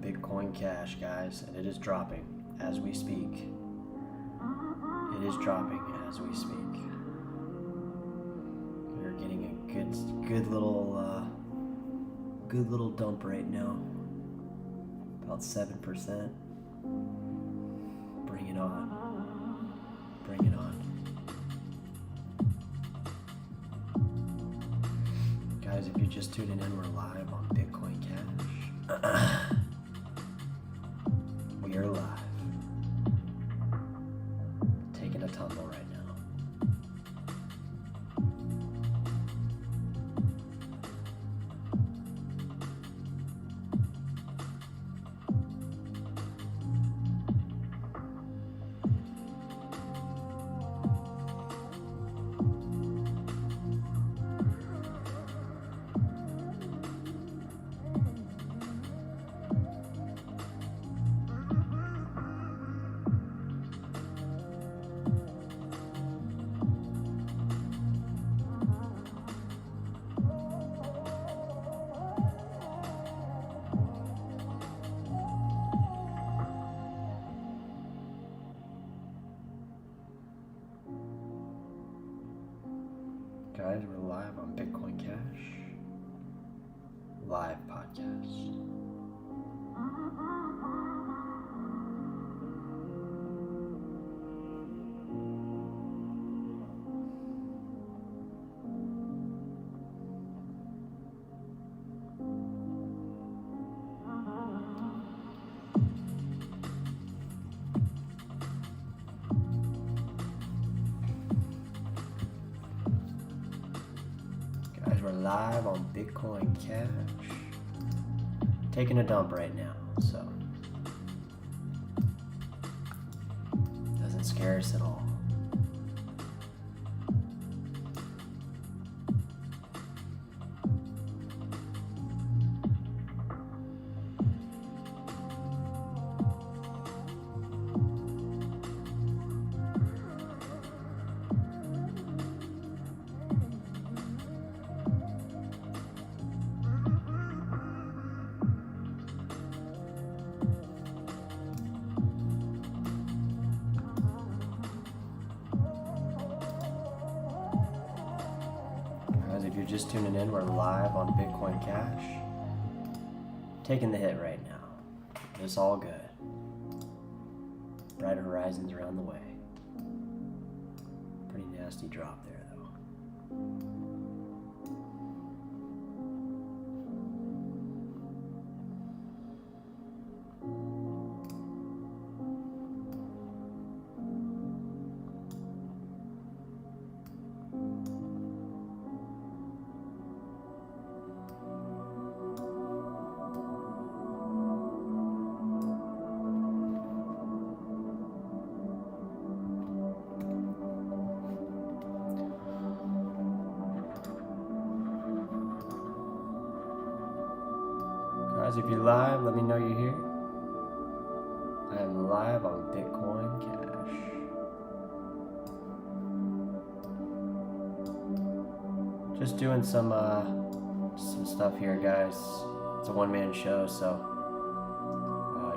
Bitcoin Cash, guys, and it is dropping as we speak. It is dropping as we speak. We're getting a good little dump right now. About 7%. Bring it on. Bring it on. Guys, if you're just tuning in, we're live on Bitcoin Cash. We are live. Taking a tumble right now. Guys, we're live on Bitcoin Cash. Live podcast. We're live on Bitcoin Cash. Taking a dump right now, so doesn't scare us at all. If you're just tuning in, we're live on Bitcoin Cash. Taking the hit right now. It's all good. Brighter horizons around the way. Pretty nasty drop there, though. Guys, if you're live, let me know you're here. I am live on Bitcoin Cash. Just doing some stuff here, guys. It's a one-man show, so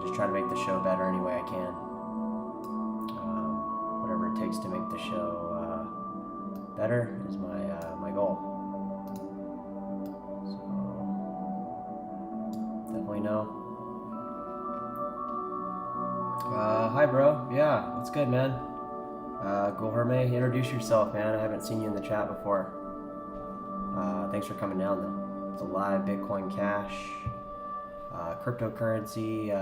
just trying to make the show better any way I can. Whatever it takes to make the show better is my goal. Definitely know. Hi, bro. Yeah, what's good, man? ʟɪsδ.ᴄᴏᴍ, introduce yourself, man. I haven't seen you in the chat before. Thanks for coming down, though. It's a live Bitcoin Cash, cryptocurrency,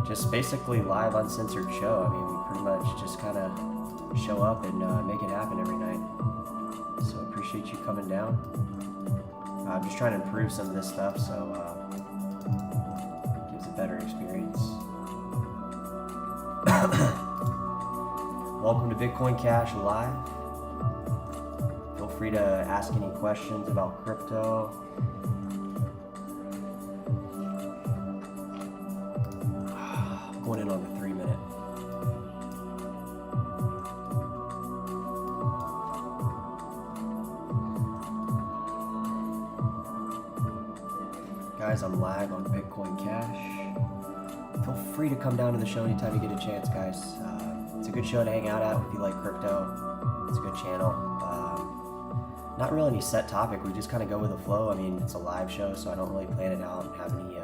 just basically live, uncensored show. I mean, we pretty much just kind of show up and make it happen every night. So appreciate you coming down. I'm just trying to improve some of this stuff, so it gives a better experience. Welcome to Bitcoin Cash Live. Feel free to ask any questions about crypto. Going in on the 3-minute. guys, I'm live on Bitcoin Cash. Feel free to come down to the show anytime you get a chance, guys. It's a good show to hang out at if you like crypto. It's a good channel. Not really any set topic. We just kind of go with the flow. I mean, it's a live show, so I don't really plan it out and have any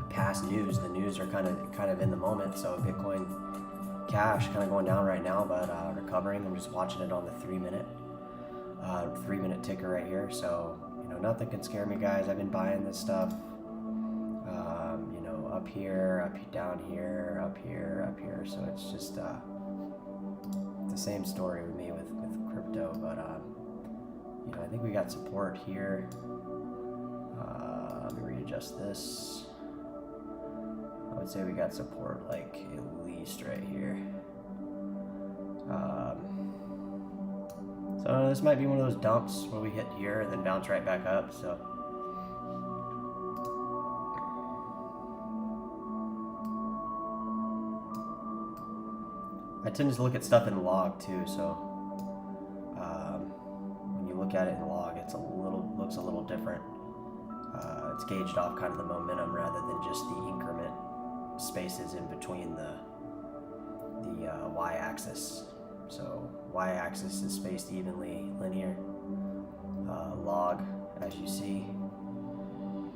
past news. The news are kind of in the moment. So Bitcoin Cash kind of going down right now, but recovering. I'm just watching it on the 3-minute ticker right here. So nothing can scare me, guys. I've been buying this stuff. Up here, down here, up here. So it's just the same story with me with crypto. But I think we got support here. Let me readjust this. I would say we got support like at least right here. So this might be one of those dumps where we hit here and then bounce right back up. So I tend to look at stuff in log too. So when you look at it in log, looks a little different. It's gauged off kind of the momentum rather than just the increment spaces in between the y-axis. So y-axis is spaced evenly linear. Log, as you see,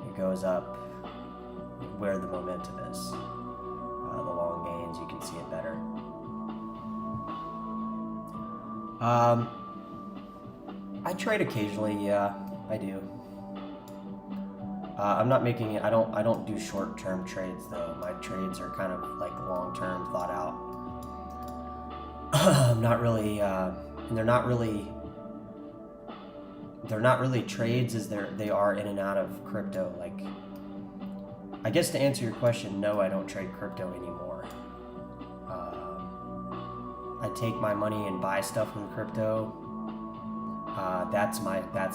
it goes up where the momentum is. The long gains, you can see it better. I trade occasionally, yeah, I do. I'm not making it. I don't do short-term trades though. My trades are kind of like long-term, thought out. I'm not really, and they're not really trades as they are in and out of crypto. Like, I guess to answer your question, no, I don't trade crypto anymore. I take my money and buy stuff with crypto. That's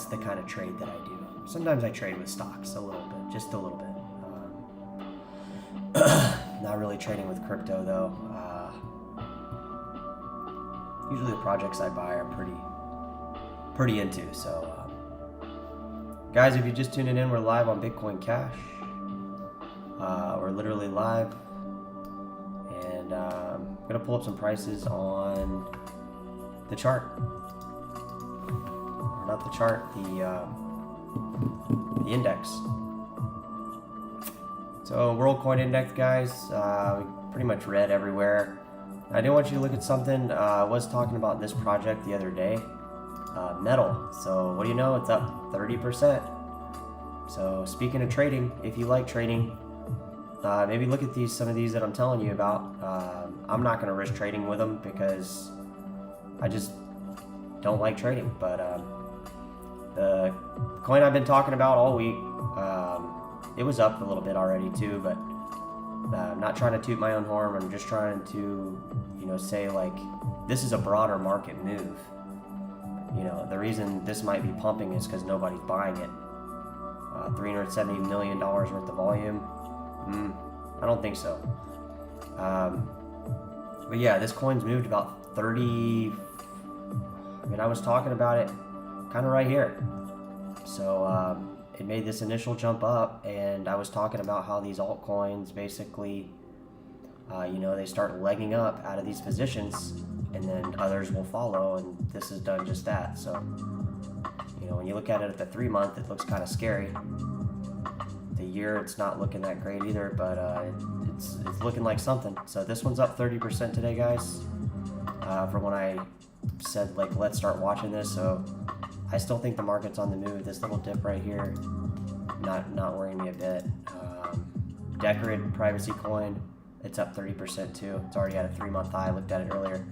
the kind of trade that I do. Sometimes I trade with stocks a little bit, just a little bit. Not really trading with crypto though. Usually the projects I buy are pretty into. So, guys, if you're just tuning in, we're live on Bitcoin Cash. We're literally live, and I'm gonna pull up some prices on the chart. Or not the chart, the index. So World Coin Index, guys, we pretty much read everywhere. I did want you to look at something. I was talking about this project the other day, metal. So what do you know? It's up 30%. So speaking of trading, if you like trading, maybe look at some of these that I'm telling you about. I'm not going to risk trading with them because I just don't like trading. But the coin I've been talking about all week, it was up a little bit already too, but I'm not trying to toot my own horn. I'm just trying to, say like this is a broader market move. The reason this might be pumping is because nobody's buying it. $370 million worth of volume. I don't think so. But yeah, this coin's moved about 30. I was talking about it kind of right here. So it made this initial jump up, and I was talking about how these altcoins basically, they start legging up out of these positions, and then others will follow, and this has done just that. So, when you look at it at the 3-month, it looks kind of scary. The year, it's not looking that great either, but it's looking like something. So this one's up 30% today, guys, from when I said, like, let's start watching this. So I still think the market's on the move. This little dip right here, not worrying me a bit. ₚ privacy coin, it's up 30% too. It's already at a 3-month high. I looked at it earlier.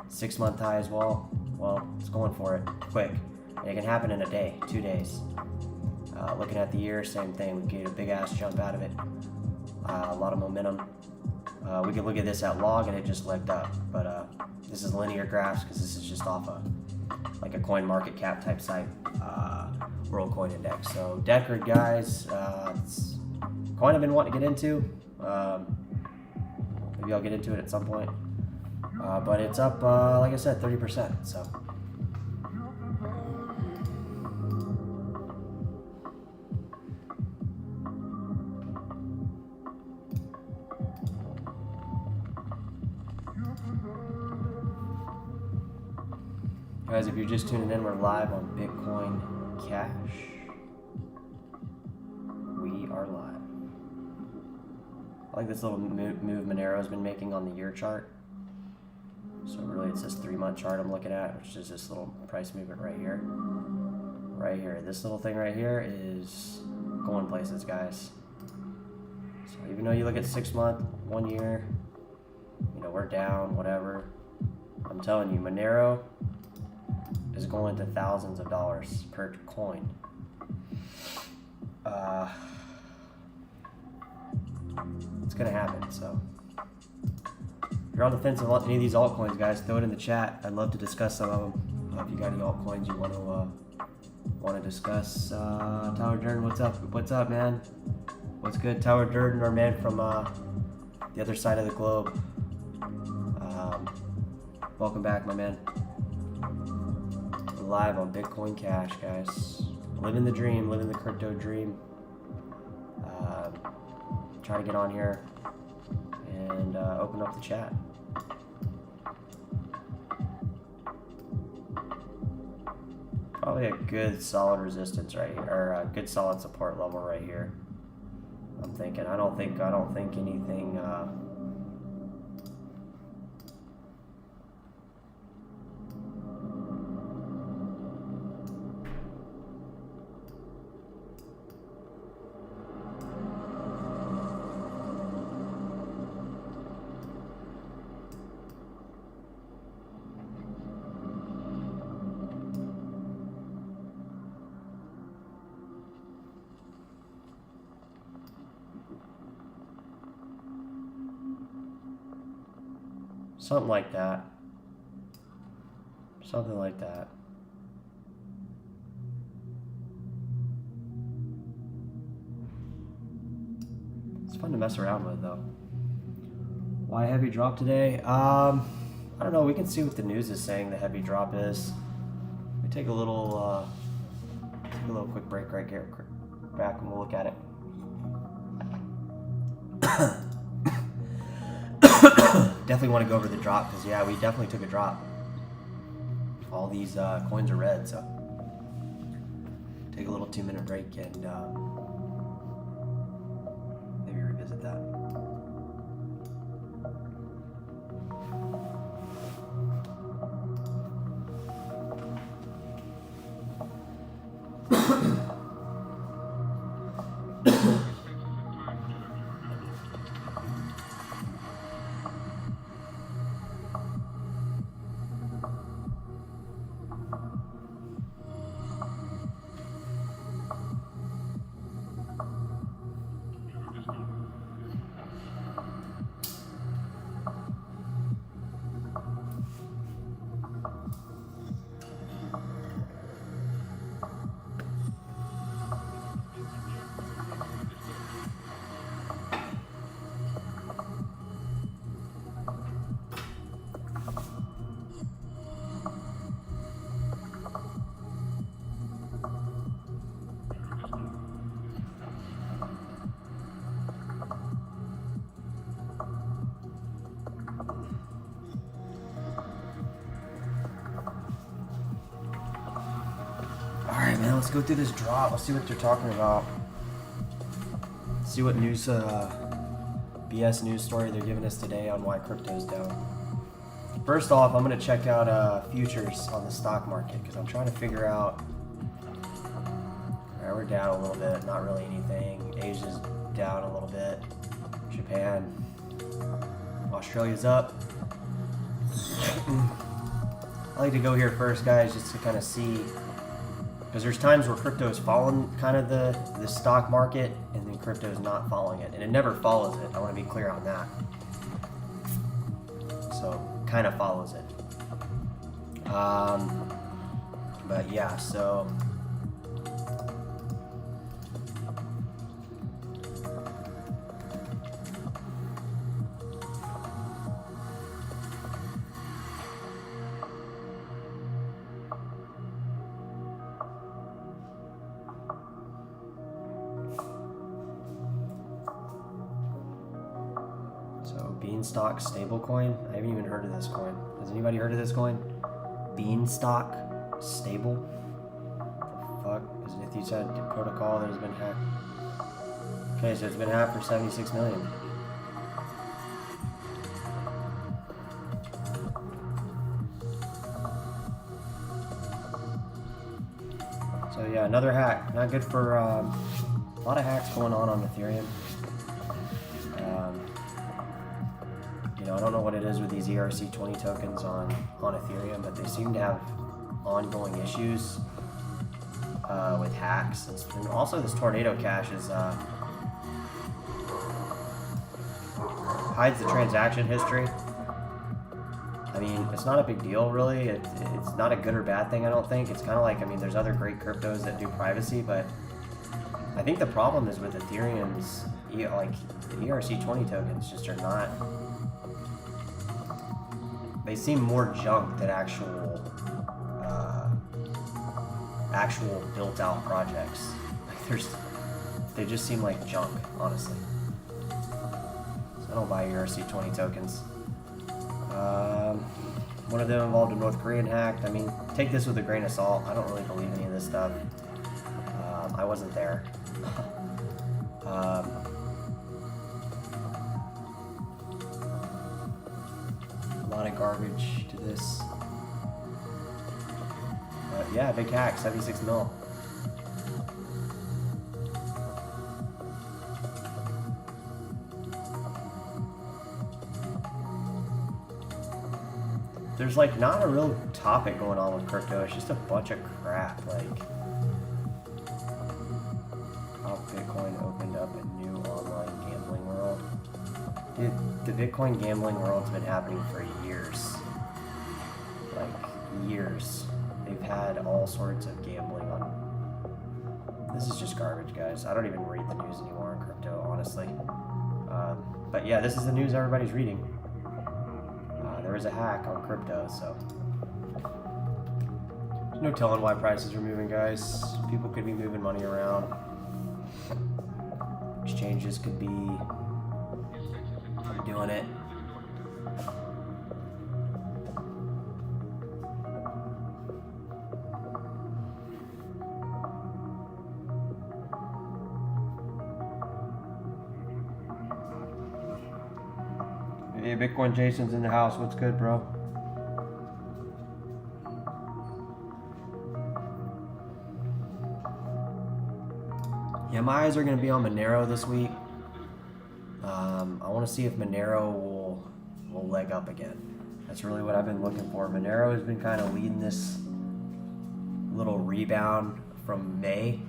6-month high as well. Well, it's going for it quick. And it can happen in a day, 2 days. Looking at the year, same thing. We get a big ass jump out of it. A lot of momentum. We can look at this at log and it just legged up. But this is linear graphs because this is just off like a coin market cap type site. World Coin Index. So ₚ, guys, it's a coin I've been wanting to get into. Maybe I'll get into it at some point. But it's up, like I said, 30%. So. Guys, if you're just tuning in, we're live on Bitcoin Cash. We are live. I like this little movement arrow's been making on the year chart. So really it's this 3-month chart I'm looking at, which is this little price movement right here. Right here. This little thing right here is going places, guys. So even though you look at 6 month, 1 year, you know, we're down, whatever. I'm telling you, Monero is going to thousands of dollars per coin. It's gonna happen. So if you're on the fence of any of these altcoins, guys, throw it in the chat. I'd love to discuss some of them. If you got any altcoins you want to discuss. ₚ🖼🕠🕚, what's up? What's up, man? What's good, ₚ🖼🕠🕠, our man from the other side of the globe. Welcome back, my man. We're live on Bitcoin Cash, guys. Living the dream, living the crypto dream. Try to get on here and open up the chat. Probably a good solid resistance right here, or a good solid support level right here. I'm thinking. I don't think anything. Something like that. Something like that. It's fun to mess around with, though. Why heavy drop today? I don't know. We can see what the news is saying the heavy drop is. We take a little quick break right here. Back and we'll look at it. Definitely want to go over the drop because yeah, we definitely took a drop. All these coins are red, so take a little 2-minute break and maybe revisit that. Alright, man, let's go through this drop. Let's see what they're talking about. See what news, BS news story they're giving us today on why crypto's down. First off, I'm going to check out futures on the stock market because I'm trying to figure out. Alright, we're down a little bit, not really anything. Asia's down a little bit. Japan. Australia's up. I like to go here first, guys, just to kind of see. Because there's times where crypto is following kind of the stock market, and then crypto is not following it, and it never follows it. I want to be clear on that. So kind of follows it. But yeah, so Beanstalk stablecoin. I haven't even heard of this coin. Has anybody heard of this coin? beanstalk stable. What the fuck is an ₚ👠 protocol that has been hacked? Okay, so it's been hacked for 76 million. So yeah, another hack. Not good for a lot of hacks going on Ethereum. You know, I don't know what it is with these ₘ tokens on Ethereum, but they seem to have ongoing issues with hacks. And also, this Tornado Cash is hides the transaction history. I mean, it's not a big deal, really. It's not a good or bad thing, I don't think. It's kind of like, I mean, there's other great cryptos that do privacy, but I think the problem is with Ethereum's, like, the ₘ tokens just are not... They seem more junk than actual built-out projects. Like, they just seem like junk, honestly. So I don't buy ₘtokens. One of them involved a North Korean hack. I mean, take this with a grain of salt. I don't really believe any of this stuff. I wasn't there. A lot of garbage to this. But yeah, big hack, 76 mil. There's like not a real topic going on with crypto. It's just a bunch of crap. Like, how Bitcoin opened up a new online gambling world. Dude, the Bitcoin gambling world's been happening for years. Like, years. They've had all sorts of gambling on. This is just garbage, guys. I don't even read the news anymore on crypto, honestly. But yeah, this is the news everybody's reading. There is a hack on crypto, so there's no telling why prices are moving, guys. People could be moving money around. Exchanges could be doing it. Hey, Bitcoin Jason's in the house. What's good, bro? Yeah, my eyes are going to be on Monero this week. I want to see if Monero will leg up again. That's really what I've been looking for. Monero has been kind of leading this little rebound from May.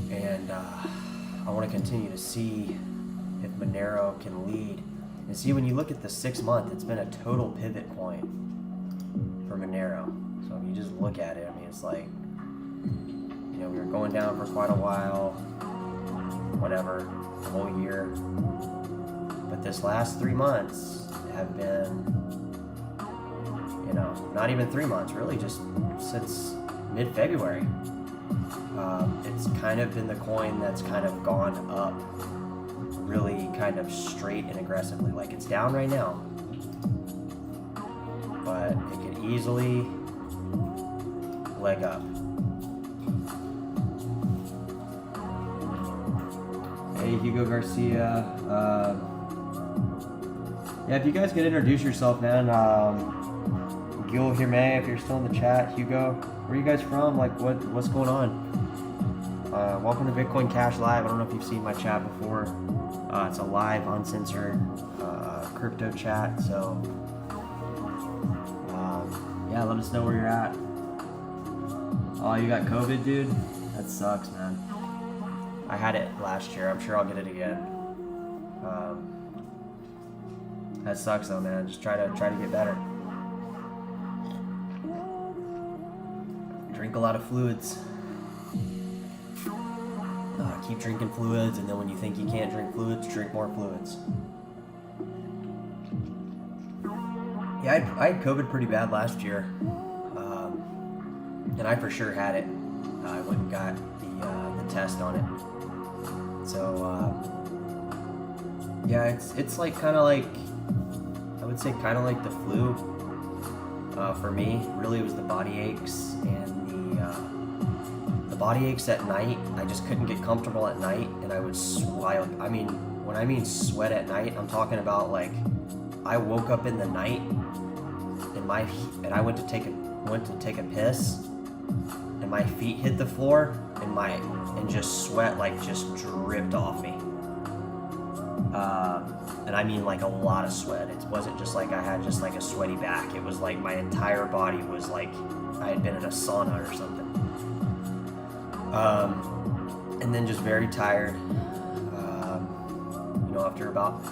And I want to continue to see if Monero can lead. And see, when you look at the 6 month, it's been a total pivot point for Monero. So if you just look at it, I mean, it's like, you know, we were going down for quite a while, whatever, the whole year. But this last 3 months have been, you know, not even 3 months, really, just since mid-February. It's kind of been the coin that's kind of gone up really kind of straight and aggressively. Like, it's down right now, but it could easily leg up. Hey, Hugo Garcia. Yeah, if you guys could introduce yourself, man. ₚ👐, if you're still in the chat. Hugo, where are you guys from? Like, what's going on? Welcome to Bitcoin Cash Live. I don't know if you've seen my chat before. It's a live, uncensored crypto chat. So, yeah, let us know where you're at. Oh, you got COVID, dude? That sucks, man. I had it last year. I'm sure I'll get it again. That sucks, though, man. Just try to get better. Drink a lot of fluids. Keep drinking fluids, and then when you think you can't drink fluids, drink more fluids. Yeah, I had COVID pretty bad last year, and I for sure had it. I went and got the test on it. So yeah, it's like kind of like, I would say kind of like the flu. for me. Really, it was the body aches and the body aches at night. I just couldn't get comfortable at night, and I would sweat. I mean, when I mean sweat at night, I'm talking about like I woke up in the night and I went to take a piss, and my feet hit the floor, and just sweat like just dripped off me. And I mean like a lot of sweat. It wasn't just like I had just like a sweaty back. It was like my entire body was like I had been in a sauna or something. And then just very tired. After about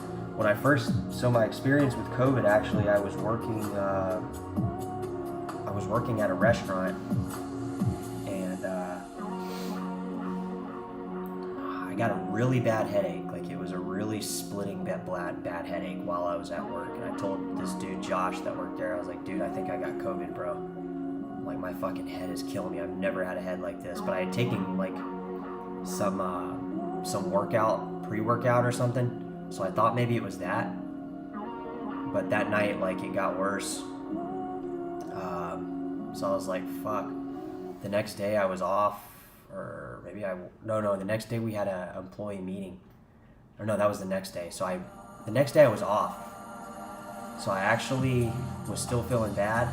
so my experience with COVID, actually, I was working at a restaurant, and I got a really bad headache. Like, it was a really splitting bad headache while I was at work. And I told this dude, Josh, that worked there, I was like, dude, I think I got COVID, bro. Like, my fucking head is killing me. I've never had a head like this. But I had taken like some pre-workout or something. So I thought maybe it was that. But that night, like, it got worse. So I was like, fuck. The next day I was off, or maybe the next day we had an employee meeting. Or no, that was the next day. So the next day I was off. So I actually was still feeling bad.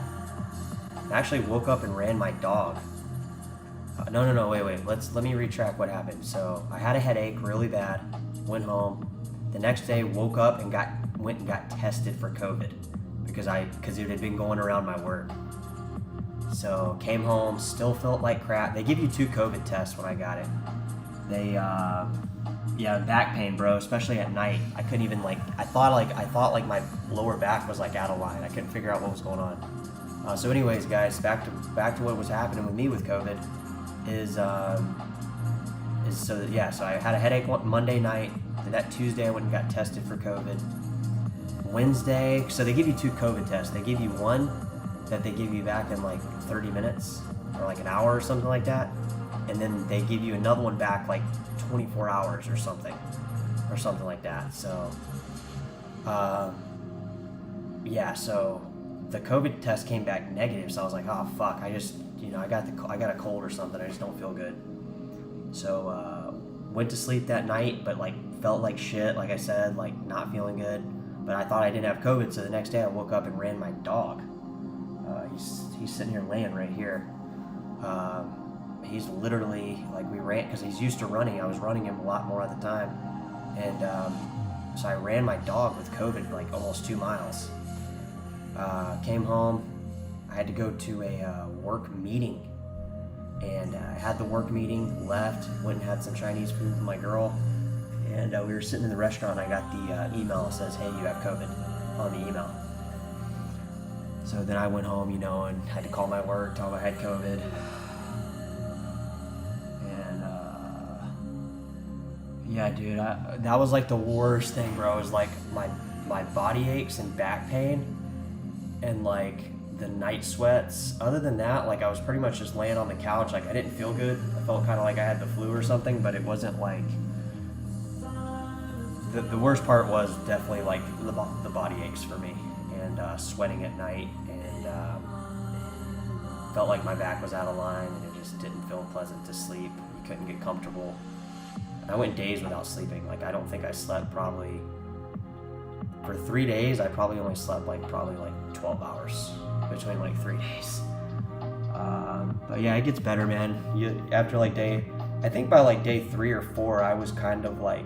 I actually woke up and ran my dog. Wait. Let me retract what happened. So I had a headache really bad, went home. The next day woke up and went and got tested for COVID because it had been going around my work. So came home, still felt like crap. They give you 2 COVID tests when I got it. They back pain, bro, especially at night. I couldn't even I thought my lower back was like out of line. I couldn't figure out what was going on. So anyways, guys, back to what was happening with me with COVID so I had a headache Monday night. That Tuesday I went and got tested for COVID. Wednesday, so they give you 2 COVID tests. They give you one that they give you back in like 30 minutes or like an hour or something like that. And then they give you another one back like 24 hours or something like that. So, so the COVID test came back negative. So I was like, oh fuck, I just, I got a cold or something. I just don't feel good. So, went to sleep that night, but like felt like shit, like I said, like not feeling good. But I thought I didn't have COVID, so the next day I woke up and ran my dog. He's sitting here laying right here. He's literally, like, we ran, because he's used to running. I was running him a lot more at the time. And so I ran my dog with COVID like almost 2 miles. Came home. I had to go to a work meeting. And I had the work meeting, left, went and had some Chinese food with my girl. And we were sitting in the restaurant. I got the email that says, hey, you have COVID on the email. So then I went home, and had to call my work, tell them I had COVID. And dude, that was like the worst thing, bro. It was like my body aches and back pain and like the night sweats. Other than that, like I was pretty much just laying on the couch. Like I didn't feel good. I felt kind of like I had the flu or something, but it wasn't like... The worst part was definitely like the body aches for me and sweating at night, and felt like my back was out of line, and it just didn't feel pleasant to sleep. You couldn't get comfortable. I went days without sleeping. Like I don't think I slept probably for 3 days. I probably only slept like 12 hours between like 3 days. But yeah, it gets better, man. After like I think by like day 3 or 4, I was kind of like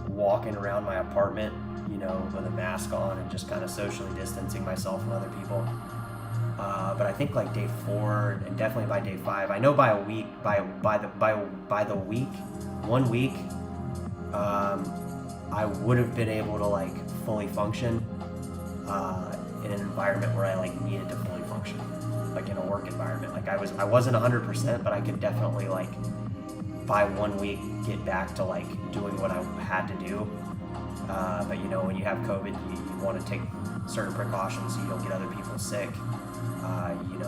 walking around my apartment, with a mask on and just kind of socially distancing myself from other people. But I think like day 4 and definitely by day 5, I know by a week, by the week, 1 week, I would have been able to like fully function in an environment where I like needed to fully function, like in a work environment. Like I wasn't 100%, but I could definitely like by 1 week get back to like doing what I had to do. But when you have COVID, you want to take certain precautions so you don't get other people sick. You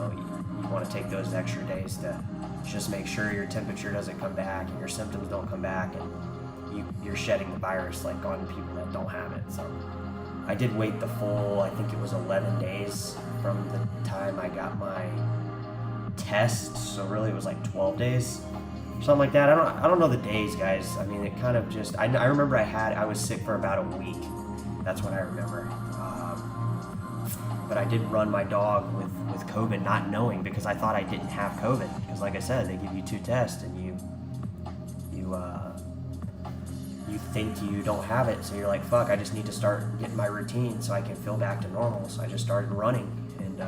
want to take those extra days to just make sure your temperature doesn't come back and your symptoms don't come back, and you're shedding the virus like on people that don't have it. So I did wait the full, I think it was 11 days from the time I got my test, so really it was like 12 days, something like that. I don't know the days, guys. I mean, it kind of just, I remember I was sick for about a week. That's what I remember. But I did run my dog with COVID, not knowing, because I thought I didn't have COVID. Because like I said, they give you 2 tests and you think you don't have it, so you're like, fuck, I just need to start getting my routine so I can feel back to normal. So I just started running, and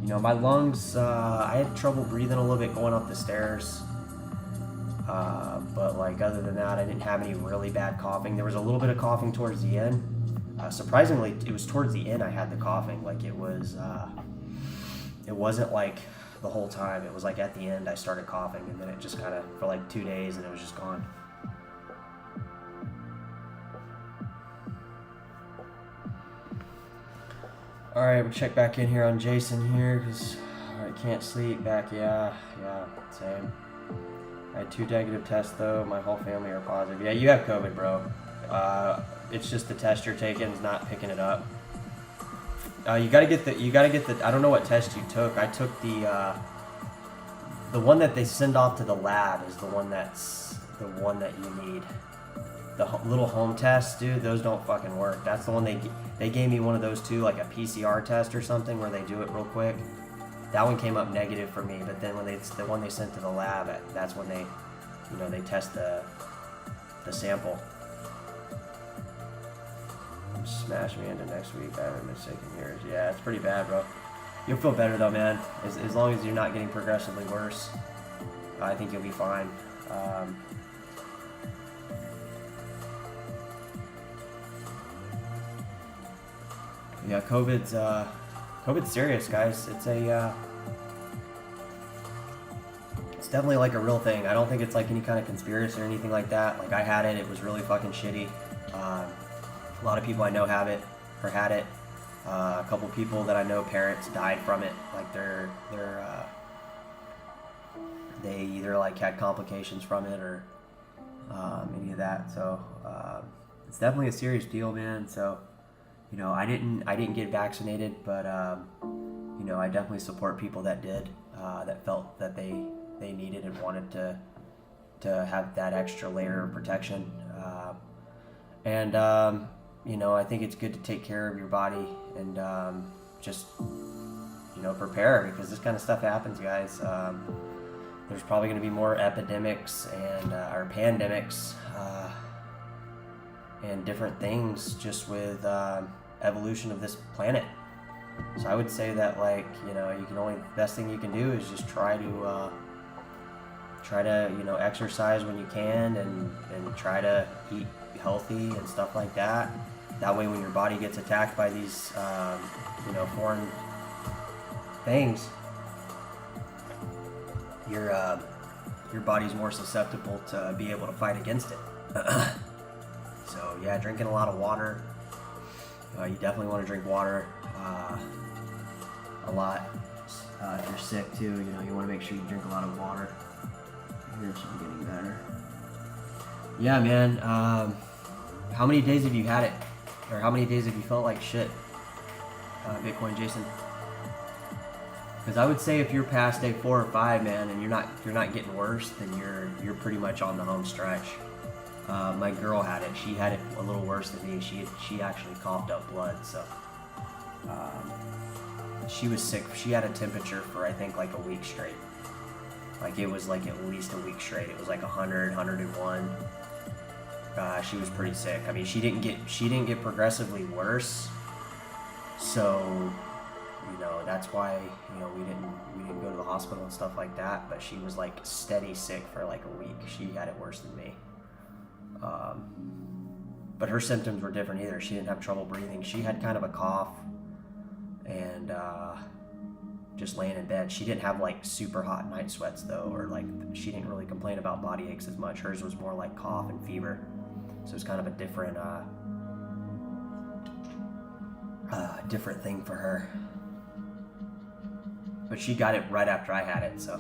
you know, my lungs, I had trouble breathing a little bit going up the stairs, but like other than that, I didn't have any really bad coughing. There was a little bit of coughing towards the end. Surprisingly, it was towards the end I had the coughing. Like it wasn't like the whole time. It was like at the end I started coughing, and then it just kind of, for like 2 days, and it was just gone. All right, we'll check back in here on Jason here, because I can't sleep back. Yeah, same. I had 2 negative tests though. My whole family are positive. Yeah, you have COVID, bro. It's just the test you're taking is not picking it up. You gotta get the. I don't know what test you took. I took the one that they send off to the lab is the one that you need. The little home tests, dude, those don't fucking work. That's the one they gave me one of those too, like a PCR test or something, where they do it real quick. That one came up negative for me, but then when the one they sent to the lab, that's when they, you know, they test the sample. Smash me into next week. I haven't been sick in years. Yeah, it's pretty bad, bro. You'll feel better though, man. As long as you're not getting progressively worse, I think you'll be fine. Yeah, COVID's serious, guys. It's definitely like a real thing. I don't think it's like any kind of conspiracy or anything like that. Like I had it. It was really fucking shitty. A lot of people I know have it or had it. A couple people that I know, parents, died from it. Like they either like had complications from it or any of that. So it's definitely a serious deal, man. So, you know, I didn't get vaccinated, but you know, I definitely support people that did, that felt that they needed and wanted to have that extra layer of protection. You know, I think it's good to take care of your body and just, you know, prepare, because this kind of stuff happens, guys. There's probably going to be more epidemics and or pandemics and different things just with evolution of this planet. So I would say that, like, you know, best thing you can do is just try to you know, exercise when you can, and try to eat healthy and stuff like that. That way when your body gets attacked by these you know, foreign things, your body's more susceptible to be able to fight against it. So yeah, drinking a lot of water. You definitely want to drink water a lot. If you're sick too, you know, you want to make sure you drink a lot of water. Here should be getting better. Yeah, man. How many days have you had it? Or how many days have you felt like shit, Bitcoin Jason? Because I would say if you're past day 4 or 5, man, and you're not getting worse, then you're pretty much on the home stretch. My girl had it. She had it a little worse than me. She actually coughed up blood. So she was sick. She had a temperature for, I think, like a week straight. Like it was like at least a week straight. It was like 100, 101. She was pretty sick. I mean, she didn't get progressively worse. So, you know, that's why, you know, we didn't go to the hospital and stuff like that. But she was like steady sick for like a week. She had it worse than me. But her symptoms were different either. She didn't have trouble breathing. She had kind of a cough and just laying in bed. She didn't have like super hot night sweats though, or like she didn't really complain about body aches as much. Hers was more like cough and fever. So it's kind of a different different thing for her. But she got it right after I had it, so.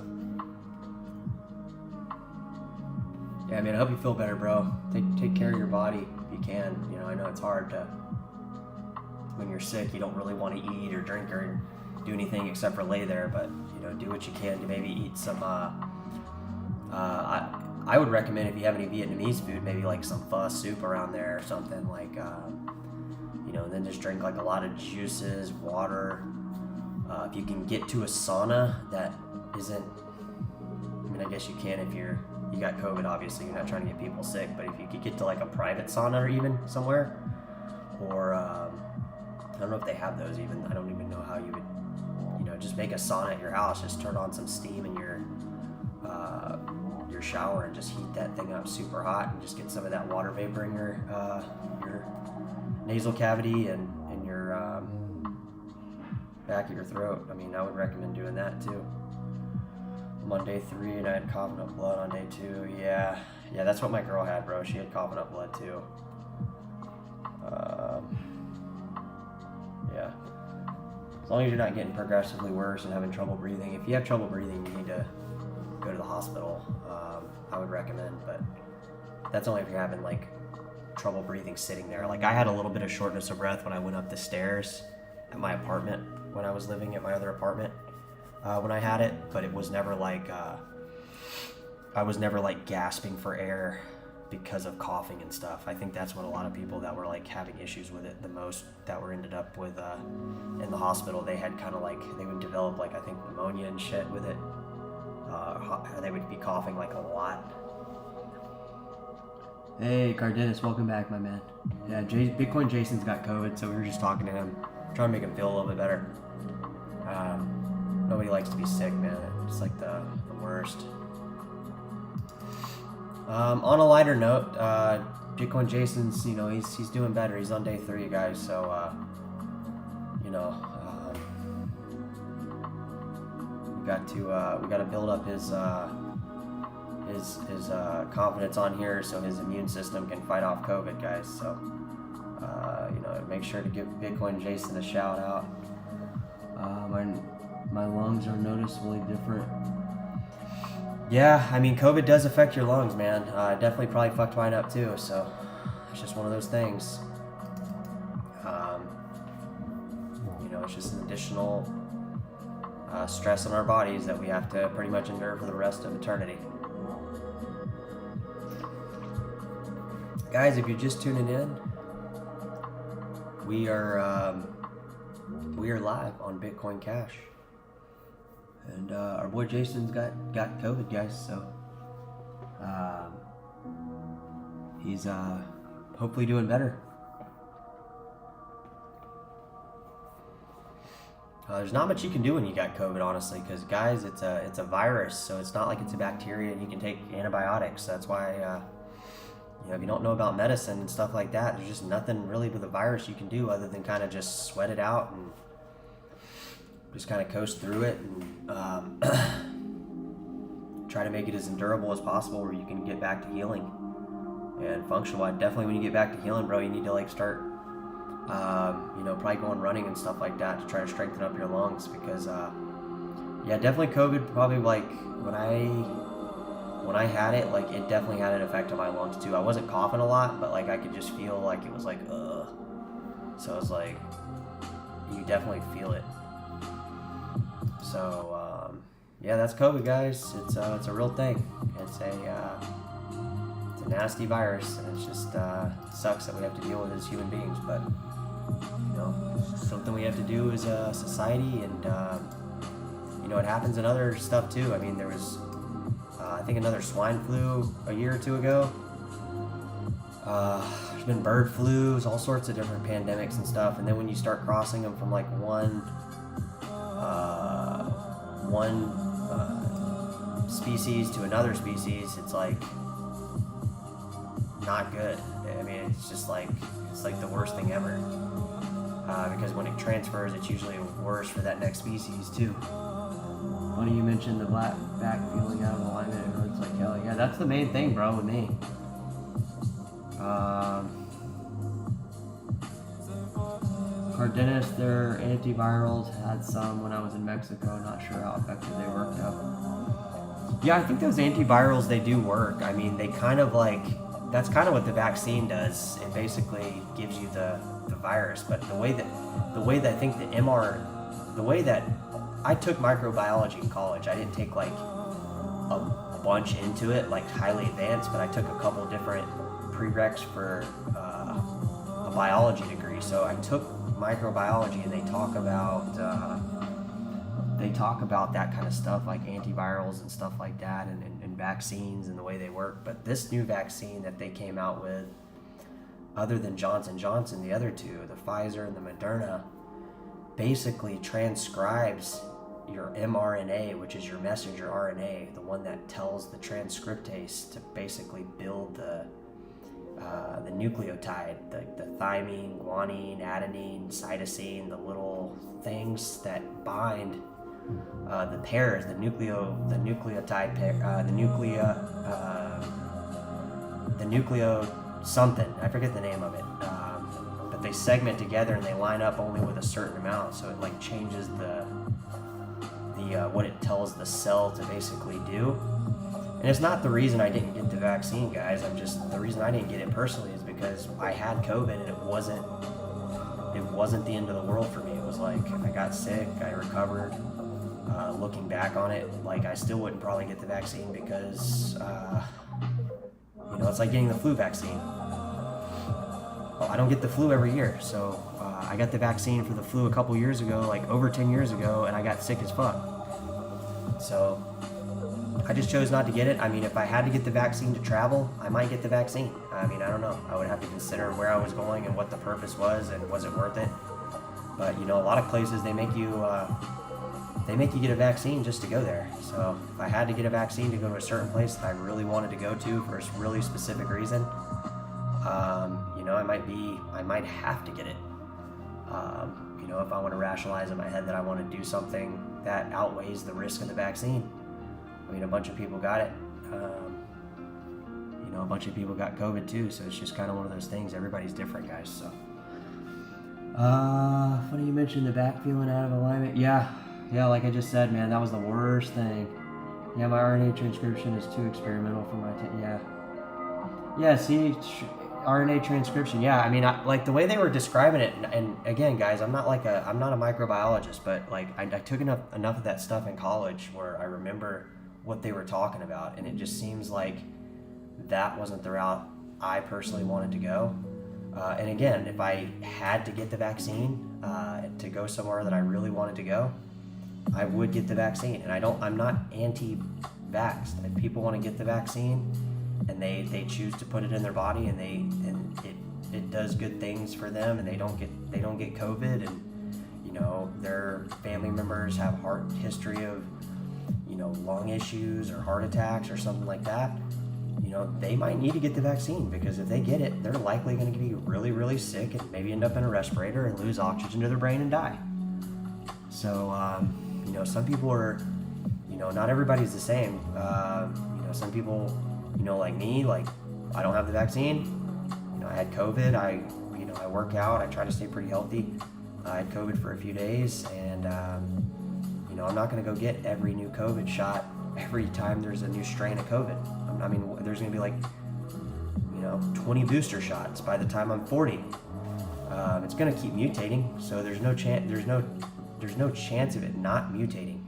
Yeah, I mean, I hope you feel better, bro. Take care of your body if you can. You know, I know it's hard to when you're sick, you don't really want to eat or drink or do anything except for lay there. But you know, do what you can to maybe eat some. I would recommend, if you have any Vietnamese food, maybe like some pho soup around there or something, like you know, and then just drink like a lot of juices, water. If you can get to a sauna that isn't, I mean, I guess you can if you got COVID, obviously you're not trying to get people sick, but if you could get to like a private sauna or even somewhere, or I don't know if they have those even, I don't even know how you would, you know, just make a sauna at your house, just turn on some steam in your shower and just heat that thing up super hot and just get some of that water vapor in your nasal cavity and in your back of your throat. I mean, I would recommend doing that too. I'm on day 3 and I had coughing up blood on day 2. Yeah, that's what my girl had, bro. She had coughing up blood too. Yeah. As long as you're not getting progressively worse and having trouble breathing. If you have trouble breathing, you need to go to the hospital. I would recommend, but that's only if you're having like trouble breathing sitting there. Like I had a little bit of shortness of breath when I went up the stairs at my apartment when I was living at my other apartment when I had it, but it was never like I was never like gasping for air because of coughing and stuff. I think that's what a lot of people that were like having issues with it the most, that were ended up with in the hospital, they had kind of like, they would develop like, I think, pneumonia and shit with it. They would be coughing like a lot. Hey, Cardenas, welcome back, my man. Yeah, Bitcoin Jason's got COVID, so we were just talking to him, trying to make him feel a little bit better. Nobody likes to be sick, man. It's like the worst. On a lighter note, Bitcoin Jason's, you know, he's doing better. He's on day 3, guys. So, you know, we got to build up his confidence on here, so his immune system can fight off COVID, guys. So, you know, make sure to give Bitcoin Jason a shout out. My lungs are noticeably different. Yeah, I mean, COVID does affect your lungs, man. Definitely probably fucked mine up too, so it's just one of those things. You know, it's just an additional stress on our bodies that we have to pretty much endure for the rest of eternity. Guys, if you're just tuning in, we are live on Bitcoin Cash. And our boy Jason's got COVID, guys, so he's hopefully doing better. There's not much you can do when you got COVID, honestly, because guys, it's a virus, so it's not like it's a bacteria and you can take antibiotics. That's why you know, if you don't know about medicine and stuff like that, there's just nothing really with a virus you can do other than kind of just sweat it out and just kind of coast through it and try to make it as endurable as possible where you can get back to healing and functional. Definitely when you get back to healing, bro, you need to like start, you know, probably going running and stuff like that to try to strengthen up your lungs because, yeah, definitely COVID probably like when I had it, like it definitely had an effect on my lungs too. I wasn't coughing a lot, but like I could just feel like it was like, ugh. So it's like, you definitely feel it. So, yeah, that's COVID, guys. It's a real thing. It's a nasty virus, and it's just sucks that we have to deal with it as human beings. But you know, something we have to do as a society, and you know, it happens in other stuff too. I mean, there was I think another swine flu a year or 2 ago. There's been bird flus, all sorts of different pandemics and stuff. And then when you start crossing them from like one species to another species, it's like not good. I mean, it's just like, it's like the worst thing ever. Because when it transfers, it's usually worse for that next species too. Funny you mentioned the back feeling out of alignment. It hurts like hell. Yeah, that's the main thing, bro, with me. Cardenas, their antivirals, had some when I was in Mexico. Not sure how effective they worked out. Yeah, I think those antivirals, they do work. I mean, they kind of like, that's kind of what the vaccine does. It basically gives you the virus, but the way that I think the way that I took microbiology in college, I didn't take like a bunch into it, like highly advanced, but I took a couple different prereqs for a biology degree. So I took microbiology, and they talk about that kind of stuff, like antivirals and stuff like that, and vaccines and the way they work. But this new vaccine that they came out with, other than Johnson & Johnson, the other two, the Pfizer and the Moderna, basically transcribes your mRNA, which is your messenger RNA, the one that tells the transcriptase to basically build the nucleotide, the thymine, guanine, adenine, cytosine, the little things that bind the pairs, the nucleotide pair, the nucleo something. I forget the name of it. But they segment together and they line up only with a certain amount, so it like changes the what it tells the cell to basically do. And it's not the reason I didn't get the vaccine, guys. The reason I didn't get it personally is because I had COVID, and it wasn't the end of the world for me. It was like, I got sick, I recovered. Looking back on it, like, I still wouldn't probably get the vaccine because, it's like getting the flu vaccine. Well, I don't get the flu every year, so I got the vaccine for the flu a couple years ago, like over 10 years ago, and I got sick as fuck. So I just chose not to get it. I mean, if I had to get the vaccine to travel, I might get the vaccine. I mean, I don't know. I would have to consider where I was going and what the purpose was and was it worth it. But, a lot of places, they make you get a vaccine just to go there. So if I had to get a vaccine to go to a certain place that I really wanted to go to for a really specific reason, I might have to get it. If I want to rationalize in my head that I want to do something that outweighs the risk of the vaccine. I mean, a bunch of people got it. A bunch of people got COVID too, so it's just kind of one of those things. Everybody's different, guys. So, funny you mentioned the back feeling out of alignment. Yeah, like I just said, man, that was the worst thing. Yeah, my RNA transcription is too experimental for my yeah, see, RNA transcription. Yeah, I mean, like the way they were describing it, and again, guys, I'm not a microbiologist, but like I took enough of that stuff in college where I remember what they were talking about, and it just seems like that wasn't the route I personally wanted to go. And again, if I had to get the vaccine to go somewhere that I really wanted to go, I would get the vaccine. And I'm not anti-vaxxed. If people want to get the vaccine and they choose to put it in their body and it does good things for them, and they don't get COVID, and their family members have heart history of lung issues or heart attacks or something like that, they might need to get the vaccine, because if they get it, they're likely going to be really, really sick and maybe end up in a respirator and lose oxygen to their brain and die. So, some people are, not everybody's the same. Some people, like me, like I don't have the vaccine. I had COVID. I work out. I try to stay pretty healthy. I had COVID for a few days, and I'm not going to go get every new COVID shot every time there's a new strain of COVID. I mean, there's going to be like, 20 booster shots by the time I'm 40. It's going to keep mutating, so there's no chance of it not mutating.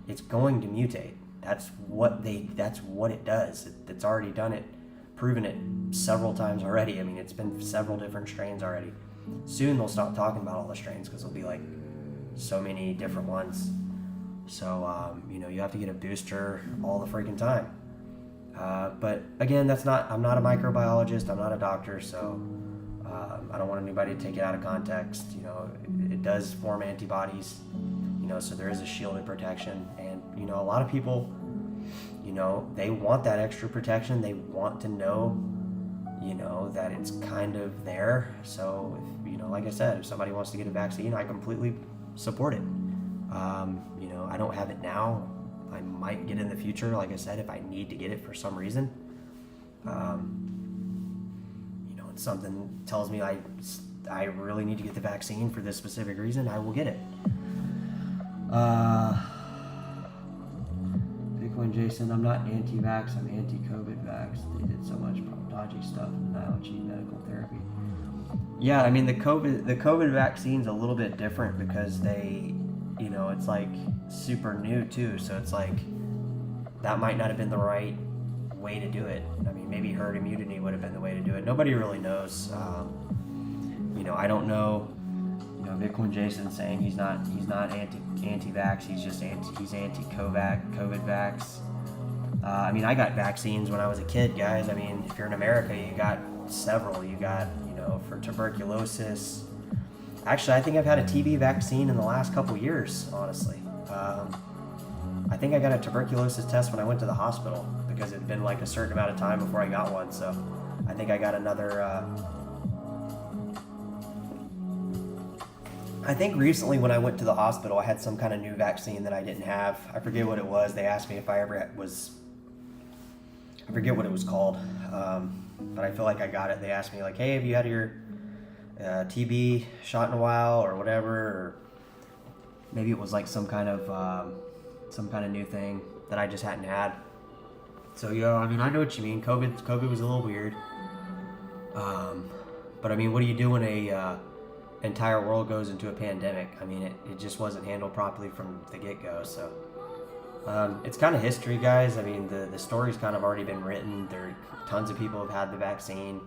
It's going to mutate. That's what it does. It's already done it, proven it several times already. I mean, it's been several different strains already. Soon they'll stop talking about all the strains, because there'll be like so many different ones. So, you have to get a booster all the freaking time. But again, I'm not a microbiologist, I'm not a doctor, so I don't want anybody to take it out of context. It does form antibodies, so there is a shielded protection. And, a lot of people, they want that extra protection. They want to know, that it's kind of there. So, if, like I said, if somebody wants to get a vaccine, I completely support it. I don't have it now. I might get it in the future, like I said, if I need to get it for some reason. And something tells me I really need to get the vaccine for this specific reason, I will get it. Big Bitcoin Jason, I'm not anti-vax, I'm anti-COVID vax. They did so much dodgy stuff in gene medical therapy. Yeah, I mean the COVID vaccine's a little bit different because they, you know, it's like super new too, so it's like that might not have been the right way to do it. I mean, maybe herd immunity would have been the way to do it. Nobody really knows. You know, I don't know. You know, Bitcoin Jason saying he's not anti-vax. He's just anti-COVID vax. I mean, I got vaccines when I was a kid, guys. I mean, if you're in America, you got several. You got, you know, for tuberculosis. Actually, I think I've had a TB vaccine in the last couple years, honestly. I think I got a tuberculosis test when I went to the hospital because it had been like a certain amount of time before I got one. So I think I got another. I think recently when I went to the hospital, I had some kind of new vaccine that I didn't have. I forget what it was. They asked me if I ever was. I forget what it was called, but I feel like I got it. They asked me like, "Hey, have you had your TB shot in a while or whatever?" Or maybe it was like some kind of new thing that I just hadn't had. So yeah, I mean, I know what you mean. COVID was a little weird. But I mean, what do you do when a entire world goes into a pandemic? I mean, it just wasn't handled properly from the get-go. So it's kind of history, guys. I mean, the story's kind of already been written. Tons of people have had the vaccine.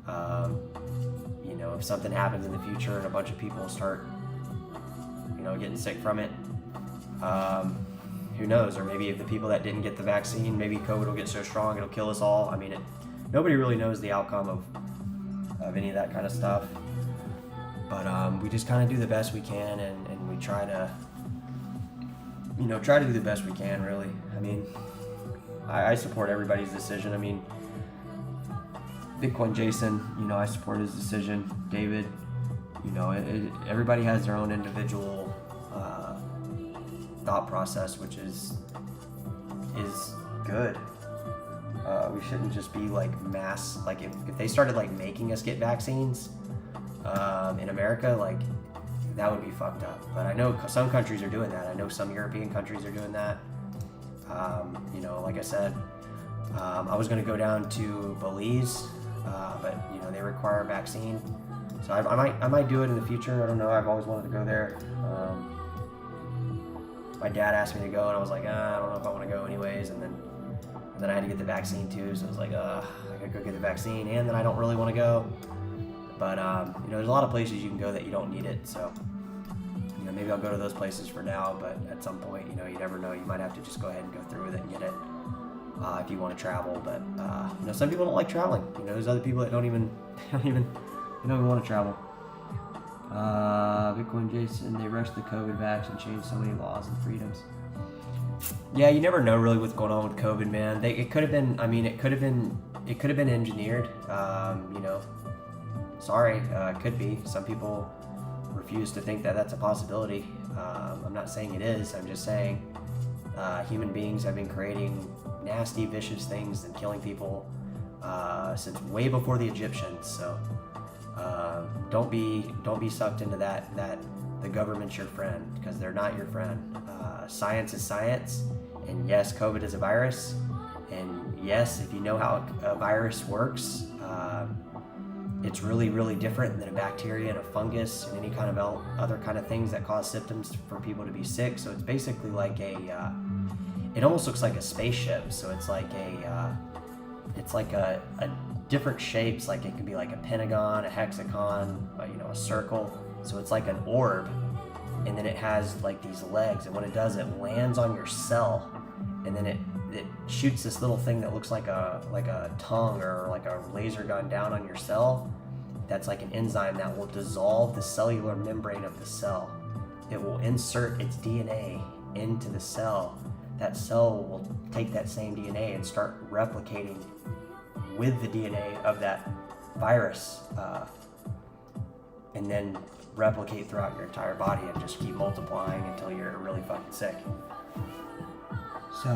You know, if something happens in the future and a bunch of people start, you know, getting sick from it, who knows? Or maybe if the people that didn't get the vaccine, maybe COVID will get so strong it'll kill us all. I mean, nobody really knows the outcome of any of that kind of stuff. But we just kind of do the best we can, and we try to, you know, do the best we can, really. I mean, I support everybody's decision. I mean, Bitcoin Jason, you know, I support his decision. David, you know, everybody has their own individual thought process, which is good. We shouldn't just be like mass, like if they started like making us get vaccines in America, like that would be fucked up. But I know some countries are doing that. I know some European countries are doing that. You know, like I said, I was going to go down to Belize, but you know, they require a vaccine. So I might do it in the future. I don't know. I've always wanted to go there. My dad asked me to go, and I was like, I don't know if I want to go anyways. And then I had to get the vaccine too. So I was like, I gotta go get the vaccine, and then I don't really want to go. But you know, there's a lot of places you can go that you don't need it. So you know, maybe I'll go to those places for now. But at some point, you know, you never know. You might have to just go ahead and go through with it and get it if you want to travel. But you know, some people don't like traveling. You know, there's other people that don't even want to travel. Bitcoin Jason, they rushed the COVID vax and changed so many laws and freedoms. Yeah, you never know really what's going on with COVID, man. It could have been. I mean, it could have been engineered. You know, sorry, it could be. Some people refuse to think that that's a possibility. I'm not saying it is. I'm just saying human beings have been creating nasty, vicious things and killing people since way before the Egyptians. So don't be sucked into that the government's your friend, because they're not your friend. Science is science, and yes, COVID is a virus, and yes, if you know how a virus works, it's really, really different than a bacteria and a fungus and any kind of other kind of things that cause symptoms for people to be sick. So it's basically like it almost looks like a spaceship. So it's like a different shapes. Like it could be like a pentagon, a hexagon, you know, a circle. So it's like an orb, and then it has like these legs, and when it does, it lands on your cell, and then it shoots this little thing that looks like a tongue or like a laser gun down on your cell. That's like an enzyme that will dissolve the cellular membrane of the cell. It will insert its DNA into the cell. That cell will take that same DNA and start replicating with the DNA of that virus, and then replicate throughout your entire body and just keep multiplying until you're really fucking sick. So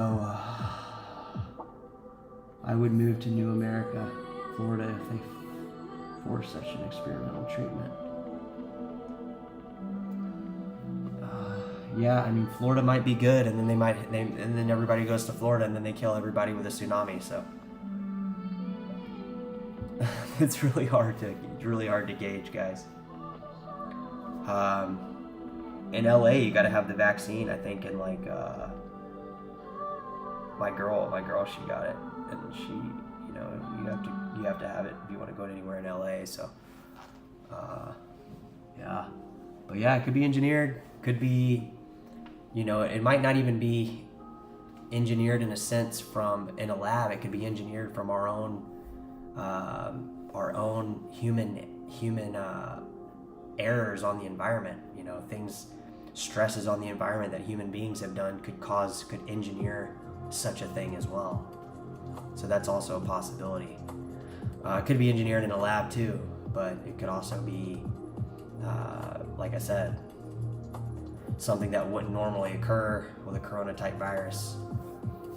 I would move to New America, Florida, if they force such an experimental treatment. Yeah, I mean, Florida might be good, and then and then everybody goes to Florida, and then they kill everybody with a tsunami. So it's really hard to gauge, guys. In LA, you got to have the vaccine, I think, and like my girl, she got it, and she, you know, you have to have it if you want to go anywhere in LA. So, yeah, but yeah, it could be engineered, could be, you know, it might not even be engineered in a sense in a lab. It could be engineered from our own human errors on the environment. You know, stresses on the environment that human beings have done could engineer such a thing as well. So that's also a possibility. It could be engineered in a lab too, but it could also be, like I said, something that wouldn't normally occur with a corona type virus,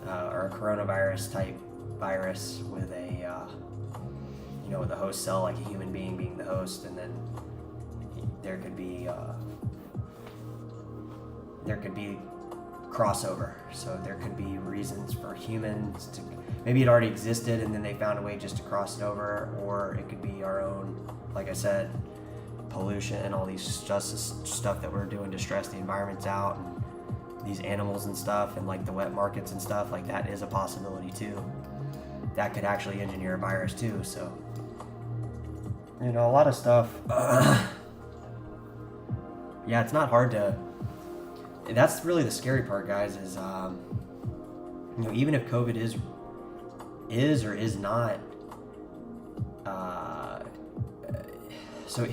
or a coronavirus type virus with a, with a host cell, like a human being the host, and then there could be crossover. So there could be reasons for humans to, maybe it already existed and then they found a way just to cross it over, or it could be our own, like I said, pollution and all these stuff that we're doing to stress the environments out, and these animals and stuff, and like the wet markets and stuff like that is a possibility too. That could actually engineer a virus too. So, you know, a lot of stuff. Yeah, it's not hard to. That's really the scary part, guys. Is you know, even if COVID is or is not, so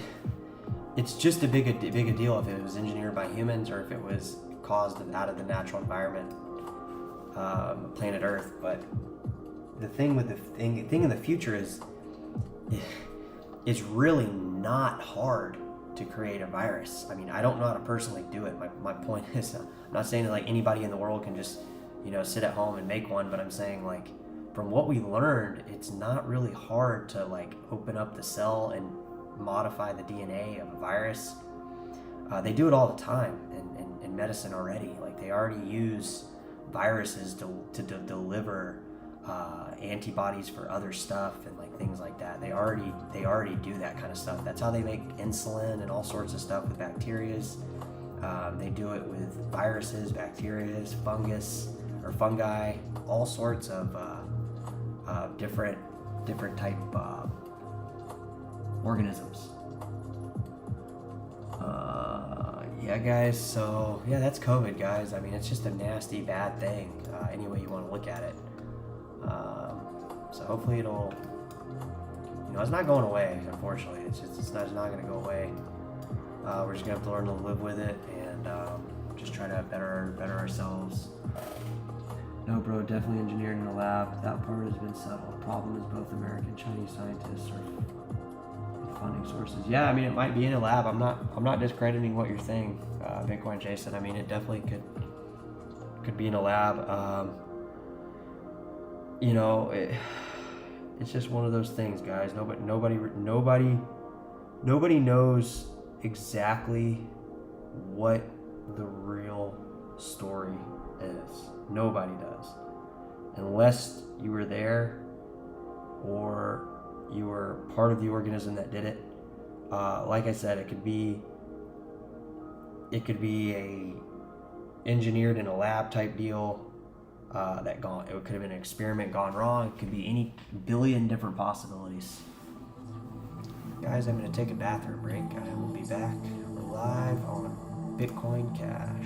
it's just a big a deal if it was engineered by humans or if it was caused out of the natural environment, planet Earth. But the thing with the thing in the future is, it's really not hard to create a virus. I mean, I don't know how to personally do it. My point is, I'm not saying that like anybody in the world can just, you know, sit at home and make one, but I'm saying like from what we learned, it's not really hard to like open up the cell and modify the DNA of a virus. They do it all the time in medicine already. Like they already use viruses to deliver antibodies for other stuff and like things like that. They already do that kind of stuff. That's how they make insulin and all sorts of stuff with bacterias. They do it with viruses, bacterias, fungi, all sorts of different type organisms. Yeah, guys. So yeah, that's COVID, guys. I mean, it's just a nasty, bad thing. Any way you want to look at it. So hopefully it'll, you know, it's not going away, unfortunately. It's not going to go away. We're just going to have to learn to live with it and just try to better ourselves. No, bro, definitely engineered in a lab. That part has been settled. The problem is both American and Chinese scientists are funding sources. Yeah, I mean, it might be in a lab. I'm not discrediting what you're saying, Bitcoin Jason. I mean, it definitely could be in a lab. You know, it's just one of those things, guys. Nobody knows exactly what the real story is. Nobody does, unless you were there or you were part of the organism that did it. Like I said, it could be a engineered in a lab type deal. It could have been an experiment gone wrong. It could be any billion different possibilities. Guys, I'm going to take a bathroom break. I will be back. We're live on Bitcoin Cash.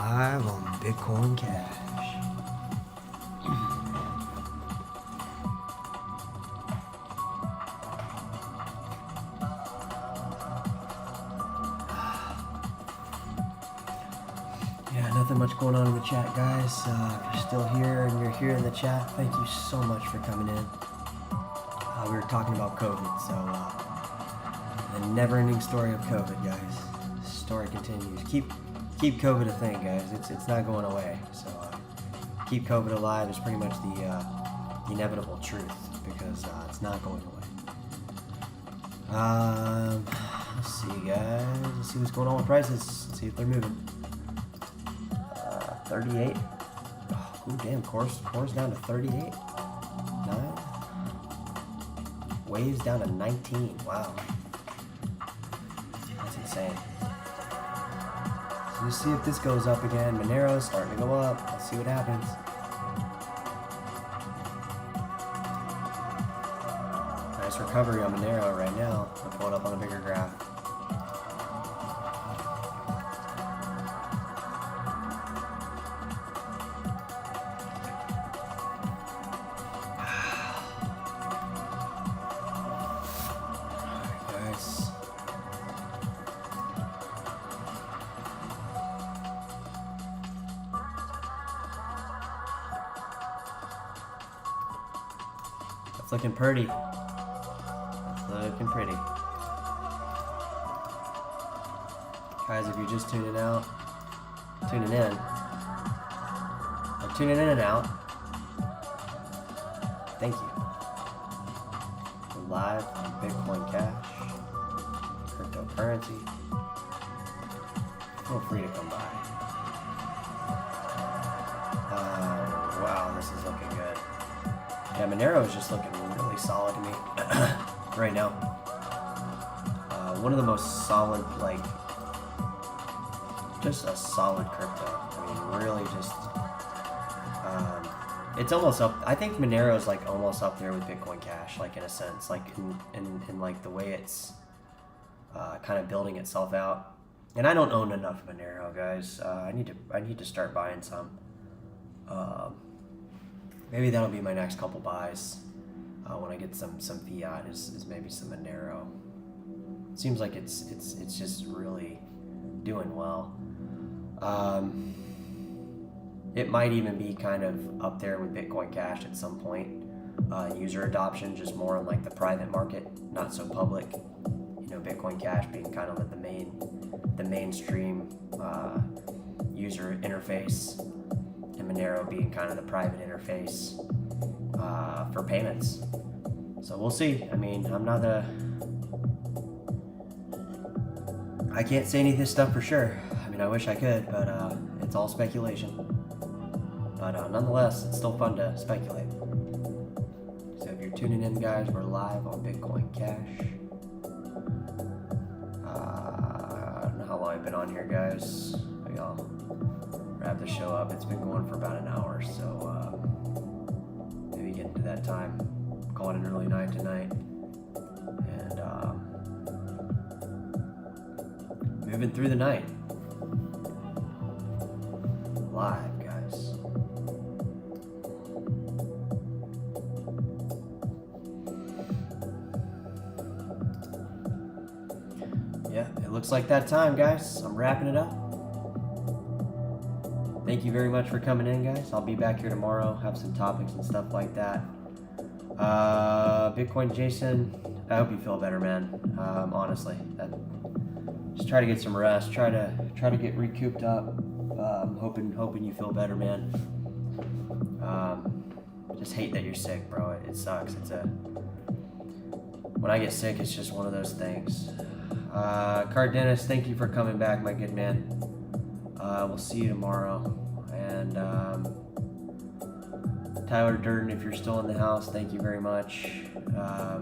live on Bitcoin Cash. Yeah, nothing much going on in the chat, guys. If you're still here and you're here in the chat, thank you so much for coming in. We were talking about COVID, so the never-ending story of COVID, guys. The story continues. Keep COVID a thing, guys. It's not going away. So keep COVID alive is pretty much the inevitable truth, because it's not going away. Let's see, guys. Let's see what's going on with prices. Let's see if they're moving. 38. Oh, damn, core's down to 38. 9. Waves down to 19. Wow. That's insane. So let's see if this goes up again. Monero's starting to go up. Let's see what happens. Nice recovery on Monero right now. We're pulling up on a bigger graph. It's looking pretty. It's looking pretty. Guys, if you're just tuning in, or tuning in and out, thank you. We're live on Bitcoin Cash, cryptocurrency. Feel free to come by. Wow, this is looking good. Yeah, Monero is just looking really solid to me right now. One of the most solid, like, just a solid crypto. I mean, really just, it's almost up. I think Monero is like almost up there with Bitcoin Cash, like in a sense, like in like the way it's kind of building itself out. And I don't own enough Monero, guys. I need to start buying some. Maybe that'll be my next couple buys when I get some fiat. Is maybe some Monero. It seems like it's just really doing well. It might even be kind of up there with Bitcoin Cash at some point. User adoption, just more in like the private market, not so public. You know, Bitcoin Cash being kind of like the mainstream user interface, and Monero being kind of the private interface for payments. So we'll see. I mean, I can't say any of this stuff for sure. I mean, I wish I could, but it's all speculation. But nonetheless, it's still fun to speculate. So if you're tuning in, guys, we're live on Bitcoin Cash. I don't know how long I've been on here, guys. Maybe I'll wrap the show up. It's been going for about an hour, so maybe get into that time. Call it an early night tonight. And moving through the night. Live, guys. Yeah, it looks like that time, guys. I'm wrapping it up. Thank you very much for coming in, guys. I'll be back here tomorrow, have some topics and stuff like that. Bitcoin Jason, I hope you feel better, man. Honestly, just try to get some rest. Try to get recouped up. Hoping you feel better, man. Just hate that you're sick, bro. It sucks. When I get sick, it's just one of those things. Card Dennis, thank you for coming back, my good man. We'll see you tomorrow. And Tyler Durden, if you're still in the house, thank you very much. I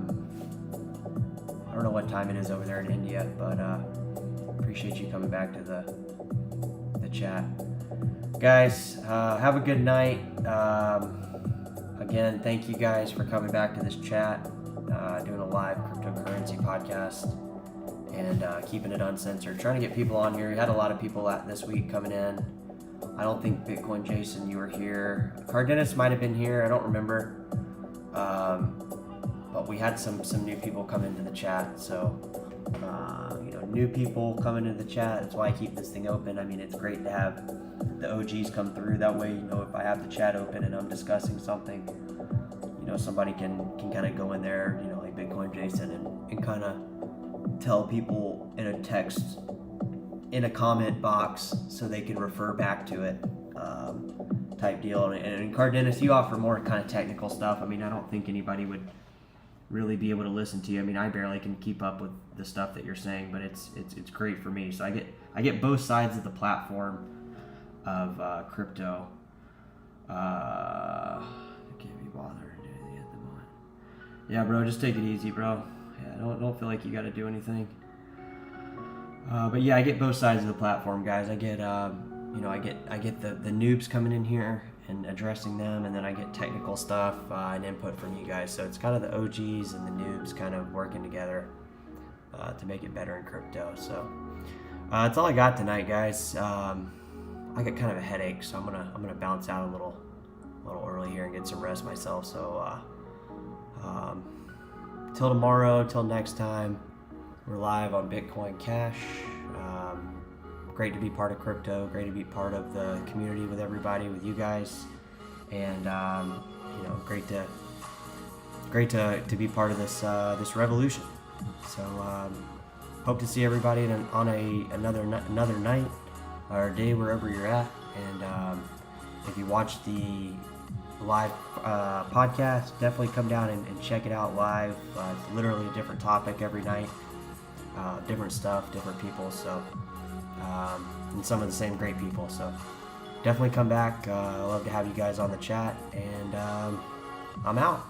don't know what time it is over there in India, but appreciate you coming back to the chat. Guys, have a good night. Again, thank you guys for coming back to this chat, doing a live cryptocurrency podcast, and keeping it uncensored. Trying to get people on here. We had a lot of people this week coming in. I don't think Bitcoin Jason, you were here. Cardenas might have been here. I don't remember. But we had some new people come into the chat. So, new people coming into the chat. That's why I keep this thing open. I mean, it's great to have the OGs come through. That way, if I have the chat open and I'm discussing something, somebody can kind of go in there, like Bitcoin Jason, and kind of tell people in a text, in a comment box, so they can refer back to it, type deal. And Cardenas, you offer more kind of technical stuff. I mean, I don't think anybody would really be able to listen to you. I mean, I barely can keep up with the stuff that you're saying, but it's great for me. So I get both sides of the platform of crypto. I can't be bothered to do anything at the moment. Yeah, bro, just take it easy, bro. Yeah, don't feel like you got to do anything. But yeah, I get both sides of the platform, guys. I get I get the noobs coming in here and addressing them, and then I get technical stuff and input from you guys. So it's kind of the OGs and the noobs kind of working together to make it better in crypto. So that's all I got tonight, guys. I got kind of a headache, so I'm gonna bounce out a little early here and get some rest myself. So till tomorrow, till next time, we're live on Bitcoin Cash. Great to be part of crypto. Great to be part of the community with everybody, with you guys, and great to be part of this revolution. So hope to see everybody on another night or day wherever you're at. And if you watch the live podcast, definitely come down and check it out live. It's literally a different topic every night, different stuff, different people. So and some of the same great people. So definitely come back. I love to have you guys on the chat, and I'm out.